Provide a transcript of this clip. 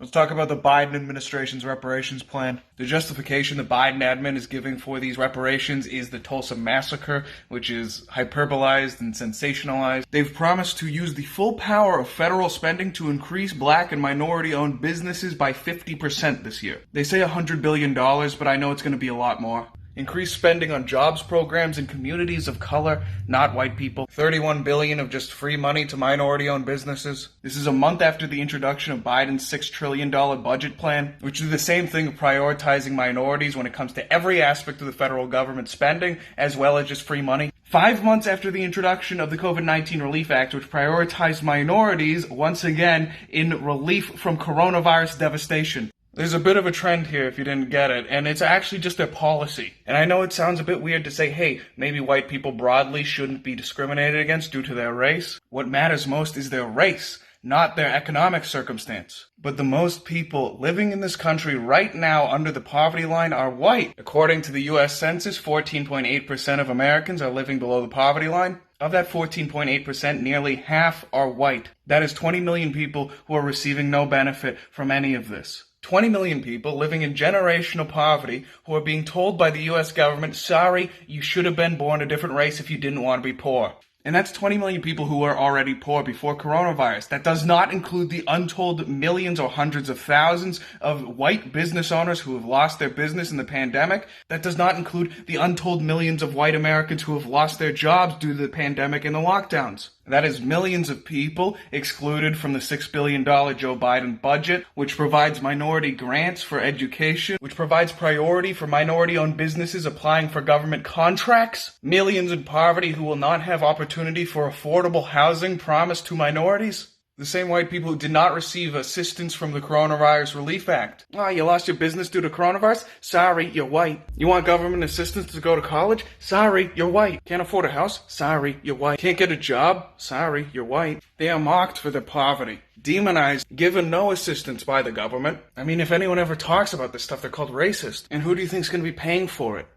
Let's talk about the Biden administration's reparations plan. The justification the Biden admin is giving for these reparations is the Tulsa massacre, which is hyperbolized and sensationalized. They've promised to use the full power of federal spending to increase black and minority-owned businesses by 50% this year. They say $100 billion, but I know it's going to be a lot more. Increase spending on jobs programs in communities of color, not white people. $31 billion of just free money to minority-owned businesses. This is a month after the introduction of Biden's $6 trillion budget plan, which is the same thing of prioritizing minorities when it comes to every aspect of the federal government spending, as well as just free money. 5 months after the introduction of the COVID-19 Relief Act, which prioritized minorities, once again, in relief from coronavirus devastation. There's a bit of a trend here if you didn't get it, and it's actually just their policy. And I know it sounds a bit weird to say, hey, maybe white people broadly shouldn't be discriminated against due to their race. What matters most is their race, not their economic circumstance. But the most people living in this country right now under the poverty line are white. According to the U.S. Census, 14.8% of Americans are living below the poverty line. Of that 14.8%, nearly half are white. That is 20 million people who are receiving no benefit from any of this. 20 million people living in generational poverty who are being told by the U.S. government, sorry, you should have been born a different race if you didn't want to be poor. And that's 20 million people who were already poor before coronavirus. That does not include the untold millions or hundreds of thousands of white business owners who have lost their business in the pandemic. That does not include the untold millions of white Americans who have lost their jobs due to the pandemic and the lockdowns. That is millions of people excluded from the $6 billion Joe Biden budget, which provides minority grants for education, which provides priority for minority-owned businesses applying for government contracts, millions in poverty who will not have opportunity for affordable housing promised to minorities. The same white people who did not receive assistance from the Coronavirus Relief Act. You lost your business due to coronavirus? Sorry, you're white. You want government assistance to go to college? Sorry, you're white. Can't afford a house? Sorry, you're white. Can't get a job? Sorry, you're white. They are mocked for their poverty, demonized, given no assistance by the government. I mean, if anyone ever talks about this stuff, they're called racist. And who do you think is going to be paying for it?